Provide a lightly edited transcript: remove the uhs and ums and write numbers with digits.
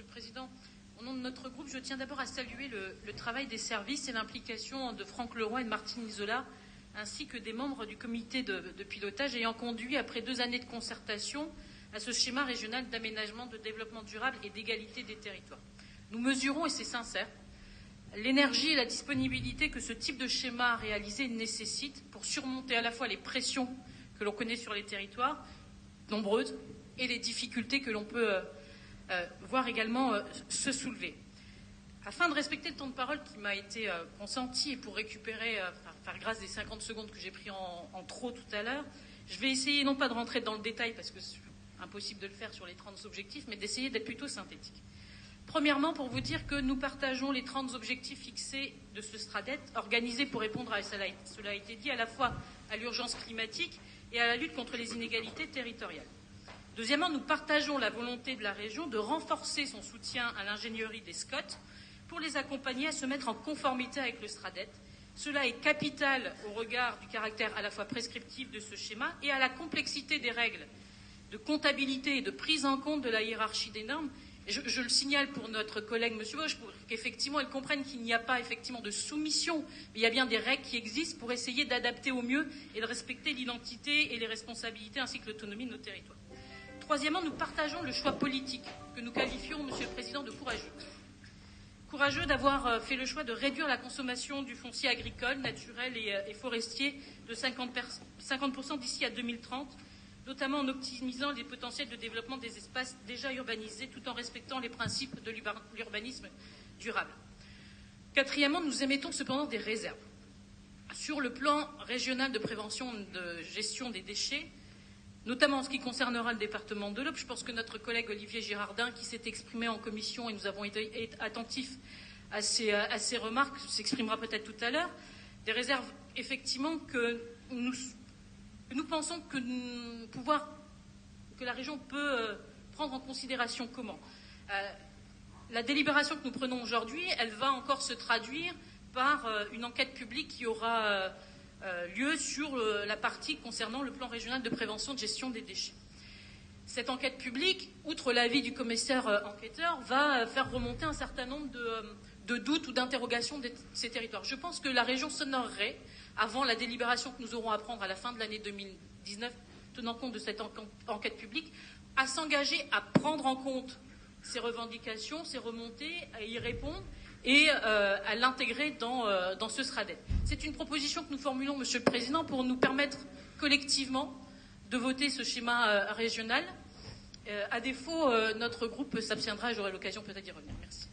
Monsieur le Président. Au nom de notre groupe, je tiens d'abord à saluer le travail des services et l'implication de Franck Leroy et de Martine Isola, ainsi que des membres du comité de pilotage ayant conduit, après 2 années de concertation, à ce schéma régional d'aménagement, de développement durable et d'égalité des territoires. Nous mesurons, et c'est sincère, l'énergie et la disponibilité que ce type de schéma réalisé nécessite pour surmonter à la fois les pressions que l'on connaît sur les territoires, nombreuses, et les difficultés que l'on peut voir également se soulever. Afin de respecter le temps de parole qui m'a été consenti et pour récupérer, faire grâce des 50 secondes que j'ai pris en trop tout à l'heure, je vais essayer non pas de rentrer dans le détail parce que c'est impossible de le faire sur les 30 objectifs, mais d'essayer d'être plutôt synthétique. Premièrement, pour vous dire que nous partageons les 30 objectifs fixés de ce SRADET, organisé pour répondre, cela a été dit, à la fois à l'urgence climatique et à la lutte contre les inégalités territoriales. Deuxièmement, nous partageons la volonté de la région de renforcer son soutien à l'ingénierie des SCOT pour les accompagner à se mettre en conformité avec le SRADET. Cela est capital au regard du caractère à la fois prescriptif de ce schéma et à la complexité des règles de comptabilité et de prise en compte de la hiérarchie des normes. Et je le signale pour notre collègue M. Bosch, pour qu'effectivement elle comprenne qu'il n'y a pas effectivement de soumission, mais il y a bien des règles qui existent pour essayer d'adapter au mieux et de respecter l'identité et les responsabilités ainsi que l'autonomie de nos territoires. Troisièmement, nous partageons le choix politique que nous qualifions, Monsieur le Président, de courageux. Courageux d'avoir fait le choix de réduire la consommation du foncier agricole, naturel et forestier de 50% d'ici à 2030, notamment en optimisant les potentiels de développement des espaces déjà urbanisés tout en respectant les principes de l'urbanisme durable. Quatrièmement, nous émettons cependant des réserves. Sur le plan régional de prévention de gestion des déchets, notamment en ce qui concernera le département de l'Aube, je pense que notre collègue Olivier Girardin, qui s'est exprimé en commission, et nous avons été attentifs à ces remarques, s'exprimera peut-être tout à l'heure, des réserves effectivement que nous pensons que la région peut prendre en considération. Comment la délibération que nous prenons aujourd'hui, elle va encore se traduire par une enquête publique qui aura lieu sur la partie concernant le plan régional de prévention de gestion des déchets. Cette enquête publique, outre l'avis du commissaire enquêteur, va faire remonter un certain nombre de doutes ou d'interrogations de ces territoires. Je pense que la région s'honorerait, avant la délibération que nous aurons à prendre à la fin de l'année 2019, tenant compte de cette enquête publique, à s'engager à prendre en compte ces revendications, ces remontées, à y répondre et à l'intégrer dans ce SRADET. C'est une proposition que nous formulons, Monsieur le Président, pour nous permettre collectivement de voter ce schéma régional. À défaut, notre groupe s'abstiendra et j'aurai l'occasion peut-être d'y revenir. Merci.